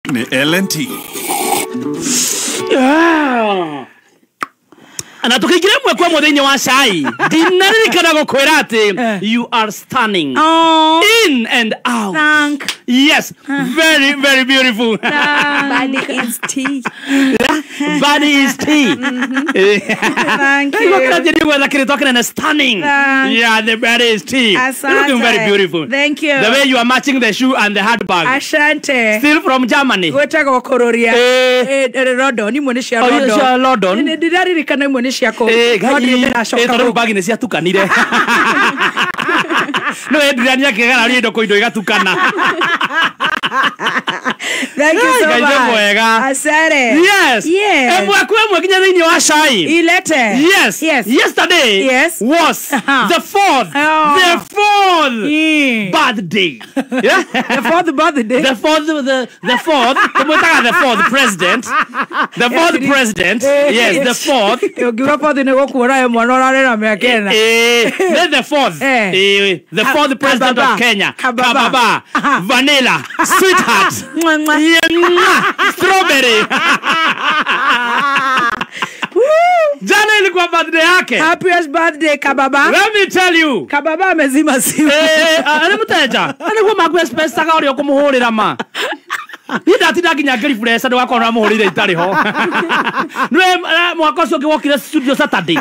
ni LNT. Ana tukigira mwe kwa muthinyi wa cai dinarikana gukwira ati you are stunning in and out. Thank. Yes, very very beautiful. Body is tea. Body is tea. Thank you. Stunning. Thank. Yeah, the body is tea. Asante. You're looking very beautiful. Thank you. The way you are matching the shoe and the handbag. Asante. Still from Germany. Gwetagwo Kororia. London imwe ni cia London. Oh, cia London. Ndiririkana imwe ni cia ko. Toro bag ni cia tukanire. No Adrian yakegara ri ndo koindo igatukana. Thank you so much. Asante. Yes. Yes. Emwe kwemwe kinya thini wa cai. Ilete. Yes. Yes. Yesterday was the fourth birthday. Yeah. The fourth birthday. The fourth the fourth president. The fourth president. Yes, the fourth. Ukiwa fourth ni gukura mwana urarera miakena. The fourth. The fourth president of Kenya. Kababa. Vanilla. Sweetheart. Strawberry. Jana ilikuwa birthday yake. Happiest birthday Kababa. Let me tell you. Kababa amezima simu. Ana muteja. Ana kwa magwe space taka uri okumuhurira ma. Ida tinda ginya girlfriend ndo wakona muhurire itari ho. Nwe mwaka ucio ngwokire studio Saturday.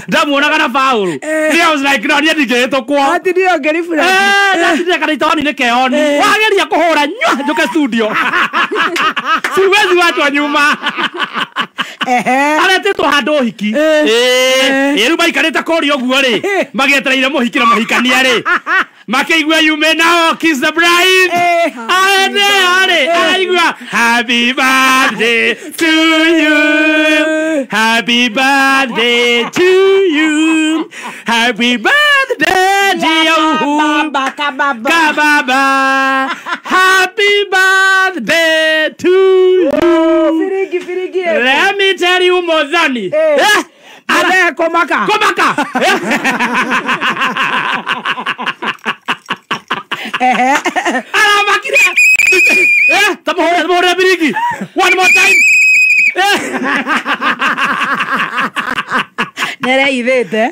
Ndamuona kana Paul. I was like no nie ndigeto kwa. Ati ndio girlfriend. Ndatinda kana itoni ne keoni. Wageria kuhura nywa njuke studio. Siwezi watu wa nyuma. Aretetwo handu hiki. Riu maikarite kori oguo ri. Magietereire muhikira muhikania ri. Makeigua you may now kiss the bride. Aigua happy birthday to you. Happy birthday to you. Happy birthday dear Kababa. Happy birthday to you. Firigi. Let me tell you Mozani. Ale komaka. Tamohora birigi. One more time. Nere ivete.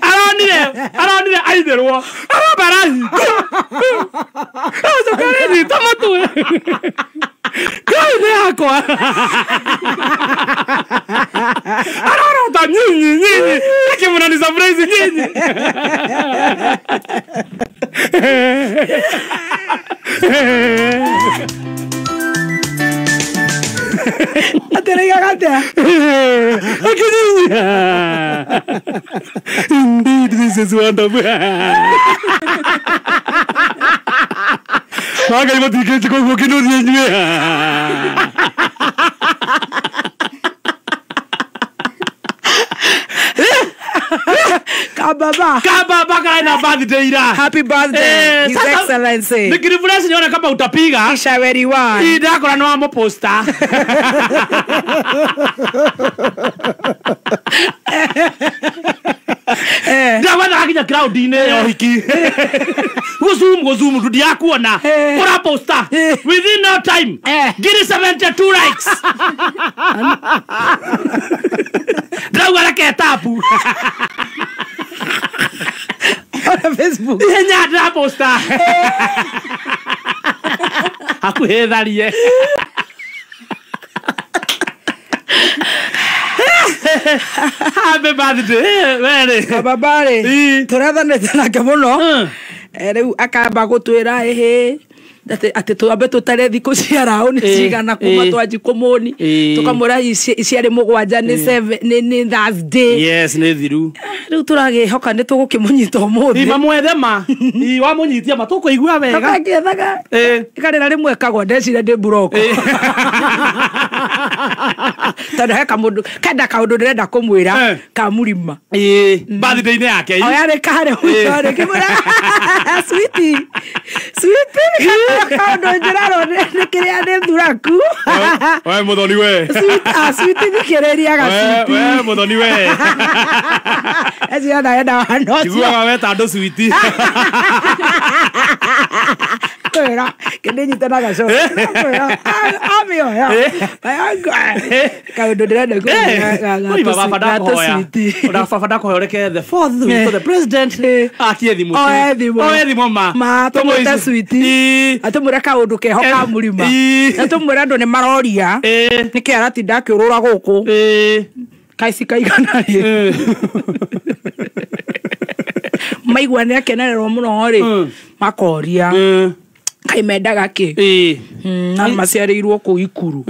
Aronire aiderwo. Arabarahi. Azo kareni tamatu. Kaine yakwa. Ararota nyinyi. Akimuna ni surprise nyinyi. Indeed, this is wonderful. Kababa kaina birthday ira. Happy birthday, His Excellency. Nikirifurahi niona kama utapiga. Ishaweriwa. Idakora no amo poster. Ndawana hakinya crowd ine yo hiki. Gozoom ndia kuona. Kora poster. Within no time. Give 72 likes. Ndauga ke tapu. On Facebook. Nya nda poster. Akuhetharie. Happy birthday. Kababare. Turathanete nake muno. Riu akamba gutwira ati twambe tutare thiku cia rao ni cigana kuma twanji kumuni tukamura iciari mugwanja ni 7 ni Thursday. Yes, ni thiru. Riu turagihoka ni tugukimunyita umuthi. Ima mwethema. Wa munyitia matuko igua wega. Kagethaga. Ikarira rimwe kagwa ndecire ndi buroko. tondu he kamundu kenda kaundu ndirenda kumwira ka murima birthday-ini yake oya ni kare uri kimura sweetie kaundu njiraro ni kiria ni thuraku we muthoni we sweetie thikiriria ga sweetie we muthoni we ezi enda wano jiguaga weta andu sweetie kwera kindinyitana gacoka amioya kaundu ndirenda baba ndakohoreke the fourth for the president akie thimu ma tumwite switi atumwira kaundu keho ka murima atumwira andu ni maroria niki aratinda akiurura guku kaisi kaigana ri maigua ni akenererwo muno ri makoria kai mendaga ki na maciarirwo ku ikuru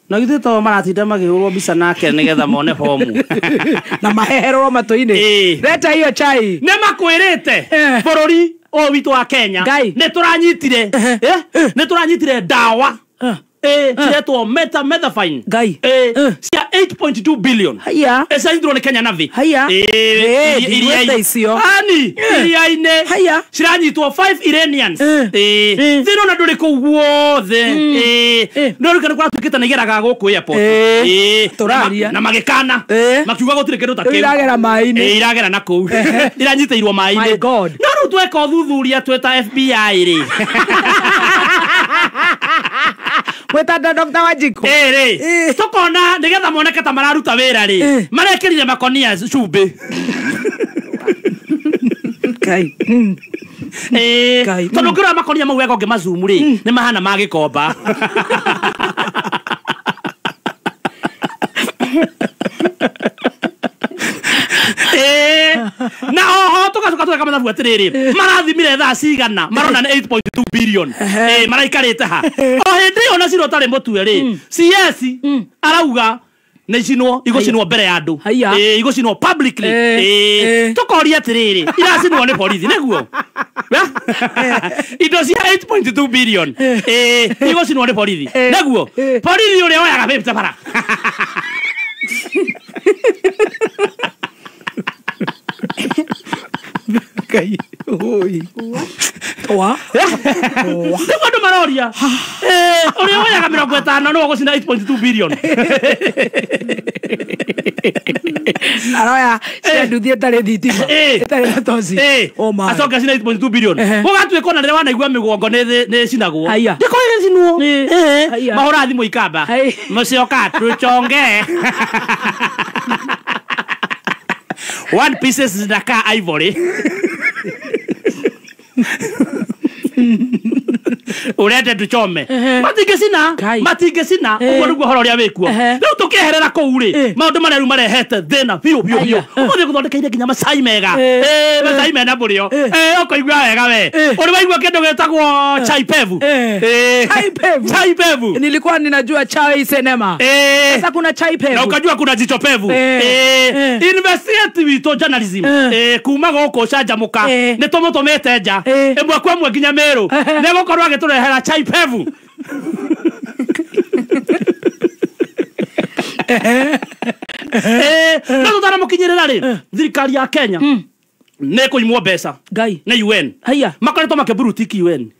na githe to maratinda magihurwo mbica nake nigetha mone homu na maheherwo matũ-inĩ reta hiyo chai nĩ makwĩrĩte bũrũri o witũ wa Kenya nĩ tũranyitire ndawa ciretwo methamphetamine cia 8.2 billion ĩcaindwo nĩ Kenya Navy iria-inĩ ciranyitwo 5 Iranians thĩno na ndũrĩ kũu guothe no rĩu nĩ kũratuĩkĩte nĩ igeraga gũkũ airport na magĩkana makiuga gũtirĩ kĩndũ ta kĩu iragera na kũu iranyitĩirwo maĩ-inĩ no rĩu tweka ũthuthuria twĩta FBI rĩ wetanda Dr. Wanjiku tukona nigetha moneke ta mararuta wĩra rĩ marekĩrire makonia cumbĩ tondũ ngĩrora makonia mau wega ũngĩmazumu rĩ nĩ mahana ma gĩkomba na oho tugacoka tweka mathabu atiriri marathimire thaa cigana marona nĩ 8.2 billion maraikarĩte ha o hĩndĩ ĩyo na ciro tarĩ mũtue rĩ CS arauga nĩ cinwo igũcinwo mbere ya andũ igũcinwo publicly tukoria atiriri iracinwo nĩ borithi nĩguo indo cia 8.2 billion igũcinwo nĩ borithi nĩguo borithi ũrĩa woyaga babe bara kai oi wa nĩ andũ maroria ũrĩa woyaga 50 no gũcina 8.2 billion aroya cenduthie tarĩ thitima ĩtarĩ na toci acoka cina 8.2 billion gũgatuĩka ona rĩrĩa wanaigua mĩgongo nĩ cinagwo ndĩkorwo ĩgĩcinwo mahũra thimũ ikamba mũcioka tũchonge one pieces zinakaa ivory urete tuchome matingĩcina ũguo nĩguo horo ũrĩa wĩkuo rĩu tũkĩeherera kũu rĩ maũndũ marĩa rĩu marehete thĩna biũ ũmũthĩ gũthondekeire nginya macai mega macai mena mũrĩo ũkũigua wega we ũrĩ waigua kĩndũ gĩtagwo chai pevu nilikuwa ninajua chai cinema sasa kuna chai pevu na ukajua kuna jicho pevu investigative witũ journalism kuma gũkũ canjamũka nĩ tũmũtũmĩte nja ĩmwe kwa ĩmwe nginya Meru nĩ gũkorwo agĩtũrehera chai pevu na tũtaramũkinyĩrĩra rĩ thirikari ya Kenya nĩ kũimwo mbeca nĩ UN makoretwo makĩburutiki UN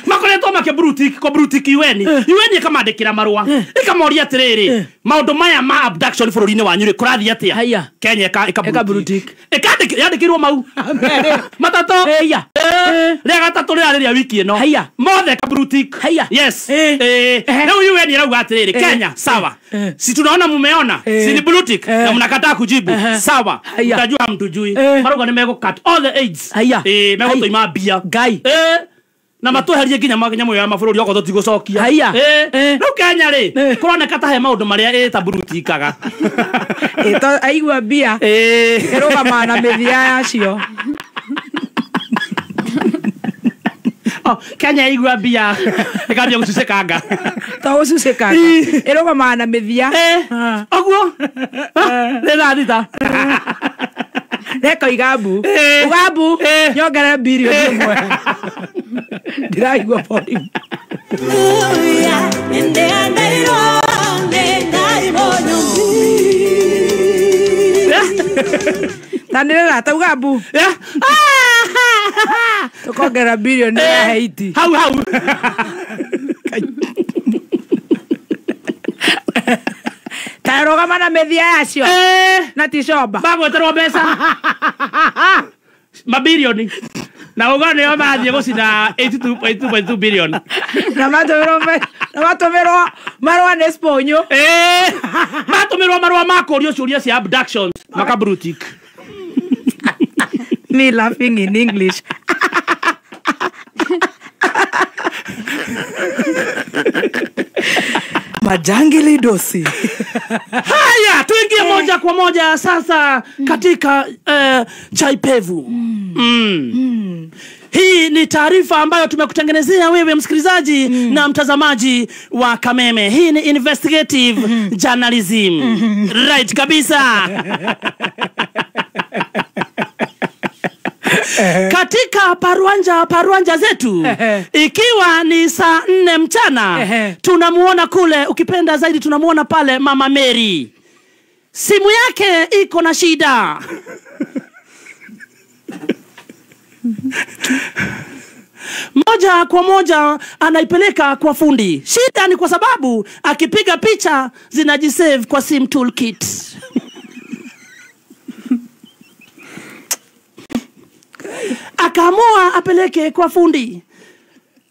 makoretwo makĩburutiki UN ĩkamandĩkĩra marũa ĩkamoria atĩrĩrĩ maũndũ maya ma abduction bũrũri-inĩ wanyu rĩ kũrathiĩ atĩa Kenya yandĩkĩirwo mau matatũ rĩa gatatũ rĩrarĩrĩa wiki ĩno mothe ĩkaburutik yes rĩu UN ĩrauga atĩrĩrĩ Kenya sawa si tunaona mumeona si ni burutik na mnakataa kujibu sawa mtajua hamtujui marauga nĩ megũcut all the aids megũtũima mbia na matuherie nginya nyamũ ya mabũrũri okorwo tũtigũcokia rĩu Kenya rĩ kũroneka ta he maũndũ marĩa ĩtaburutikaga aigua mbia ĩrũgamaga na mĩthia yacio Kenya igua mbia ĩkambia gũcucĩkanga ta gũcucĩkanga ĩrũgamaga na mĩthia ũguo rĩna thita reka igambu nyongere bilioni ĩmwe Ndiraigua volume. Tanira taugabu. Tukongera bilioni ya Haiti. Hau. Taroga mana media yacio. Na tishoba. Bago eterwo mbeca. Mabilioni. Na ugane yo mathie gucina 82.2 billion. Na matomero marwa nesponyo. Matomero marwa makorio ciuria cia abductions. Makabrutik. Me laughing in English. Majangili dosi. Haya, tuingie moja kwa moja sasa katika chai pevu. Hii ni taarifa ambayo tumekutengenezea wewe msikilizaji na mtazamaji wa Kameme. Hii ni investigative journalism. Right kabisa. Katika paruanja zetu ikiwa ni saa 4 mchana tunamuona kule, ukipenda zaidi tunamuona pale Mama Mary. Simu yake iko na shida. Moja kwa moja anaipeleka kwa fundi. Shida ni kwa sababu akipiga picha zinajisave kwa sim toolkit. Akaamua apeleke kwa fundi.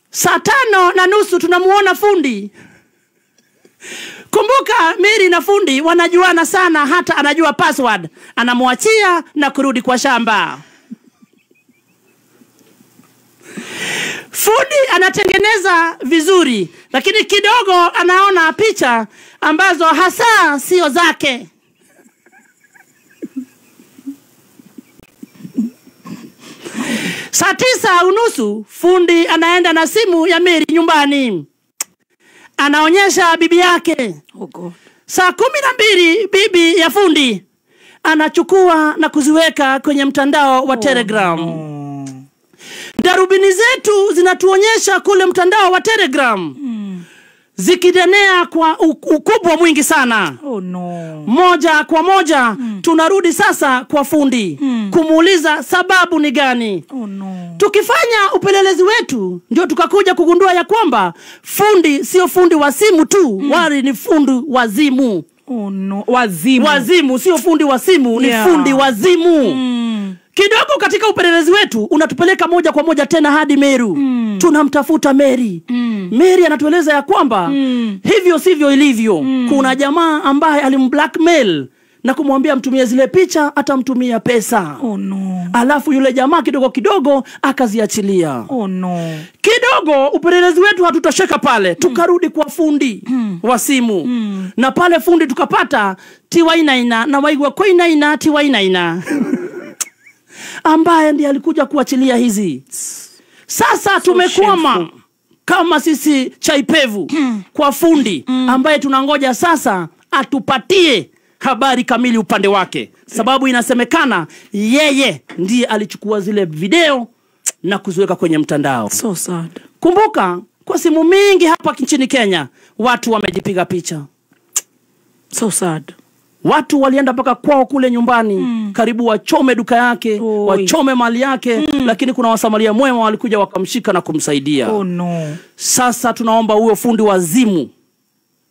Saa 5:30 tunamuona fundi. Kumbuka Mary na fundi wanajuana sana, hata anajua password. Anamwachia na kurudi kwa shamba. Fundi anatengeneza vizuri, lakini kidogo anaona picha ambazo hasa sio zake. Saa 9:30 fundi anaenda na simu ya Mary nyumbani. Anaonyesha bibi yake. Saa 12 bibi ya fundi anachukua na kuziweka kwenye mtandao wa Telegram. Darubini zetu zinatuonyesha kule mtandao wa Telegram. Zikidenea kwa ukubwa mwingi sana. Moja kwa moja tunarudi sasa kwa fundi kumuuliza sababu ni gani. Tukifanya upelelezi wetu ndio tukakuja kugundua ya kwamba fundi sio fundi wa simu tu, wali ni fundi wazimu. Wazimu sio fundi wa simu, ni fundi wazimu. Kidogo katika upelelezi wetu unatupeleka moja kwa moja tena hadi Meru. Tunamtafuta Mary. Mary anatueleza ya kwamba hivyo sivyo ilivyo. Kuna jamaa ambaye alimblackmail na kumwambia mtumie zile picha, atamtumia pesa. Alafu yule jamaa kidogo akaziachilia. Kidogo upelelezi wetu hatutosheka pale. Tukarudi kwa fundi wa simu. Na pale fundi tukapata Tiwainaina na Waigwa Koinaina Tiwainaina. Ambaye ndiye alikuja kuachilia hizi. Sasa tumekwama kama sisi chai pevu kwa fundi ambaye tunangoja sasa atupatie habari kamili upande wake. Sababu inasemekana yeye ndiye alichukua zile video na kuziweka kwenye mtandao. So sad. Kumbuka kwa simu mingi hapa nchini Kenya watu wamejipiga picha. So sad. Watu walienda mpaka kwao kule nyumbani, karibu wachome duka yake, wachome mali yake, lakini kuna wasamaria mwema walikuja wakamshika na kumsaidia. Sasa tunaomba huyo fundi wazimu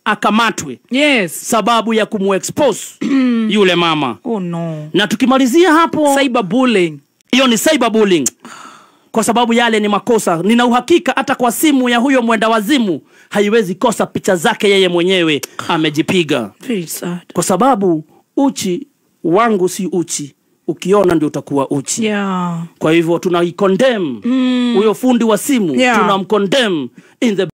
akamatwe. Sababu ya kumuexpose yule mama. Na tukimalizia hapo cyberbullying. Hiyo ni cyberbullying. Kwa sababu yale ni makosa. Nina uhakika hata kwa simu ya huyo mwenda wazimu haiwezi kosa picha zake yeye mwenyewe amejipiga. Very sad. Kwa sababu uchi wangu si uchi, ukiona ndio utakuwa uchi. Kwa hivyo tunaikondemn huyo fundi wa simu, tunamkondemn in the